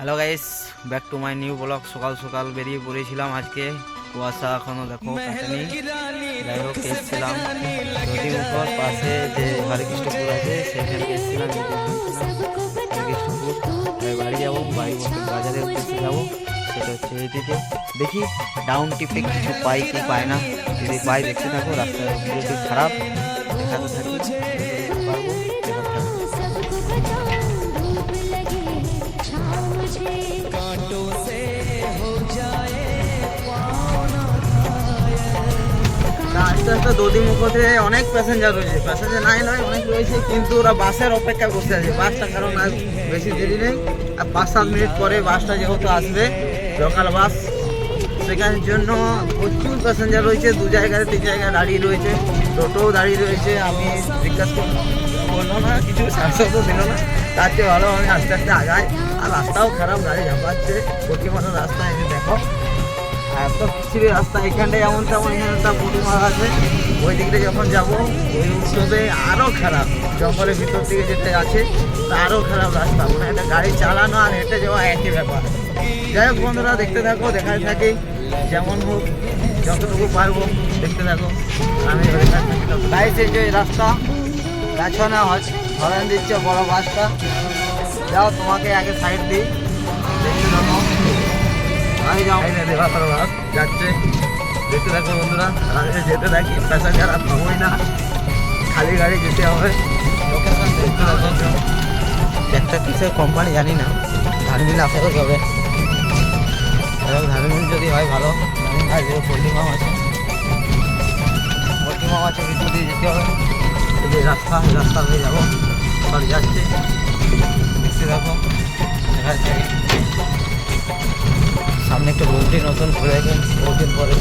Hello guys, back to my new blog. সকাল সকাল বেরিয়ে পড়েছিলাম আজকে। কুয়াশা এখনো দেখো কাটেনি। যাই হোক এসেছিলাম নদীর উপর পাশে যে হরেকৃষ্ণপুর আছে সেখানে এসেছিলাম। হরেকৃষ্ণপুর বাড়ি যাবো, বাড়ি বাজারের উদ্দেশ্যে যাবো। সেটা হচ্ছে এদিকে দেখি ডাউন টিপে কিছু পাই কি পায় না। যদি পাই দেখতে থাকো, রাস্তা যদি খারাপ দেখাতে থাকি পারবো দেখাতে থাকো। আস্তে আস্তে দধিমুখতে অনেক প্যাসেঞ্জার রয়েছে, প্যাসেঞ্জার নাই নয় অনেক রয়েছে, কিন্তু ওরা বাসের অপেক্ষায় বসে আছে। বাসটা কারণ আর বেশি দেরি নেই, আর 5-7 মিনিট পরে বাসটা যেহেতু আসবে লোকাল বাস, সেখানের জন্য প্রচুর প্যাসেঞ্জার রয়েছে। 2 জায়গায় 3 জায়গায় দাঁড়িয়ে রয়েছে, টোটোও দাঁড়িয়ে রয়েছে। আমি জিজ্ঞাসা বললো না, কিছু সাহসও দিল না। তার চেয়ে ভালো আমি আস্তে আস্তে আগাই। আর রাস্তাও খারাপ, গাড়ি ঝাঁপাচ্ছে প্রতিমানের রাস্তা। এসে দেখো এত পিছিয়ে রাস্তা, এখানটায় এমন তেমন এখানে একটা প্রতিমার আছে। ওই দিকটা যখন যাবো ওই উৎসবে আরও খারাপ, জঙ্গলের ভিতর দিকে যেতে আছে তা আরও খারাপ রাস্তা। মানে একটা গাড়ি চালানো আর হেঁটে যাওয়া একই ব্যাপার। যাই হোক বন্ধুরা, দেখতে থাকো, দেখাতে থাকি। যেমন হোক যতটুকু পারবো দেখতে থাকো। আমি গাড়িতে যে রাস্তা পেছনে হরেন দিচ্ছে বড় বাসটা। যাও তোমাকে আগে সাইড দিই, দেখতে থাকো। আমি যাও দেবাতর বাস যাচ্ছে, দেখতে থাকো বন্ধুরা। রাস্তায় যেতে থাকি, প্যাসেঞ্জার আর পাবোই না, খালি গাড়ি যেতে হবে। লোকেশন দেখতে থাকো। একটা কিসের কোম্পানি জানি না, ধানমিল আশা হবে। ধানমিল যদি হয় ভালো। পোল্ট্রি ফার্ম আছে, পোল্ট্রি ফার্ম আছে, কিছু দিয়ে যেতে হবে। এই যে রাস্তা হয়ে যাবো, সরি যাচ্ছে, দেখতে থাকো। সামনে একটা রোডটি নতুন খুলে গেছে বহুদিন পরে।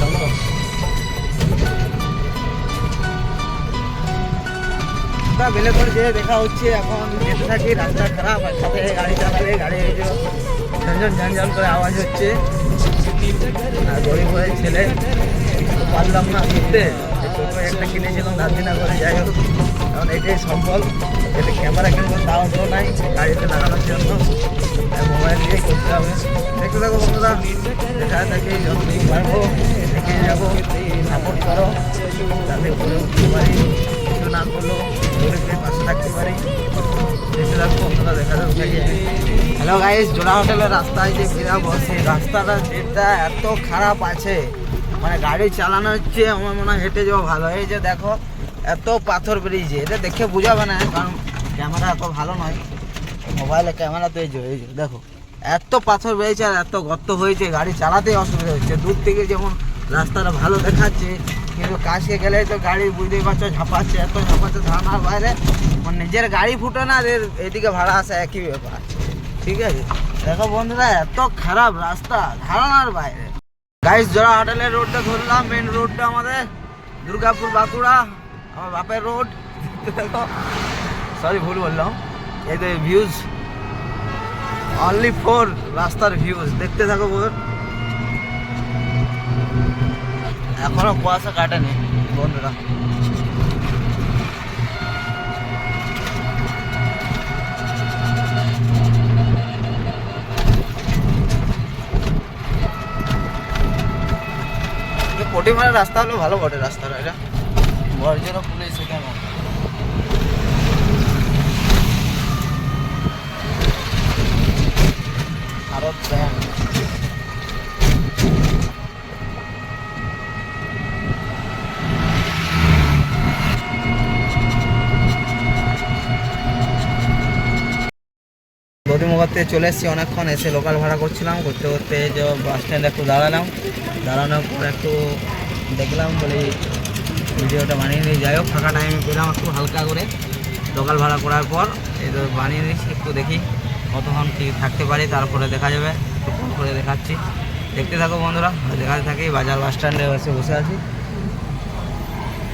তো বেলে করে যে দেখা হচ্ছে, এখন যেতে থাকি। রাস্তা খারাপ, আর সাথে গাড়ি চালালে গাড়ি ঝনঝন করে আওয়াজ হচ্ছে। আর গরিব হয়ে ছেলে পারলাম না ঘুরতে, ছোটো একটা কিনেছিলাম ধারদিনা করে। যাই হোক কারণ এটাই সম্বল, এটা ক্যামেরা কিনবো তাও তো নাই গাড়িতে লাগানোর জন্য, মোবাইল দিয়েই করতে হবে। দেখতে থাকো বন্ধুরা, দেখা থাকি যতদিন পারবো দেখে যাবো। সাপোর্ট করো যাতে উপরে উঠতে পারি, কিছু না করলেও গরিবের পাশে থাকতে পারি। দেখতে থাকো বন্ধুরা, দেখা যাবে। হ্যালো গাইস, জোড়া হোটেলের রাস্তায় যে বেরাবো, সেই রাস্তাটা যেটা এত খারাপ আছে, মানে গাড়ি চালানো হচ্ছে আমার মনে হয় হেঁটে যাওয়া ভালো। এই যে দেখো এত পাথর বেরিয়েছে, এটা দেখে বোঝাবে না কারণ ক্যামেরা এত ভালো নয়। মোবাইলে ক্যামেরা তো এই যে দেখো এত পাথর বেরিয়েছে আর এত গর্ত হয়েছে, গাড়ি চালাতেই অসুবিধা হচ্ছে। দূর থেকে যেমন রাস্তাটা ভালো দেখাচ্ছে, কিন্তু কাছে গেলেই তো গাড়ি বুঝতেই পারছো ঝাঁপাচ্ছে, এত ঝাঁপাচ্ছে ধারণার বাইরে। মানে নিজের গাড়ি ফুটো না, এদিকে ভাড়া আসা একই ব্যাপার। ঠিক আছে, দেখো বন্ধুরা এত খারাপ রাস্তা ধারণার বাইরে। গাইস, জোড়া হোটেলের রোডটা ধরলাম, মেন রোডটা আমাদের দুর্গাপুর বাঁকুড়া, আমার বাপের রোড। দেখো সরি ভুল বললাম। এই তো ভিউজ, অনলি ফর রাস্তার ভিউজ, দেখতে থাকো বোধ। এখনো কুয়াশা কাটেনি বন্ধুরা। পটিমারের রাস্তা হলো ভালো বটে, রাস্তাটা এটা বর্জন পুলিশ এখানে। ভারত ব্যাংক দধিমুখাতে চলে এসেছি অনেকক্ষণ। এসে লোকাল ভাড়া করছিলাম, করতে করতে যে বাস স্ট্যান্ডে একটু দাঁড়ানোর পর একটু দেখলাম, বলি ভিডিওটা বানিয়ে নিই। যাই হোক ফাঁকা টাইমে পেলাম একটু হালকা করে লোকাল ভাড়া করার পর এই তো বানিয়ে নিচ্ছি। একটু দেখি কতক্ষণ কি থাকতে পারি, তারপরে দেখা যাবে। একটু ফোন করে দেখাচ্ছি, দেখতে থাকো বন্ধুরা। দেখাতে থাকি। বাজার বাস স্ট্যান্ডে এসে বসে আছি।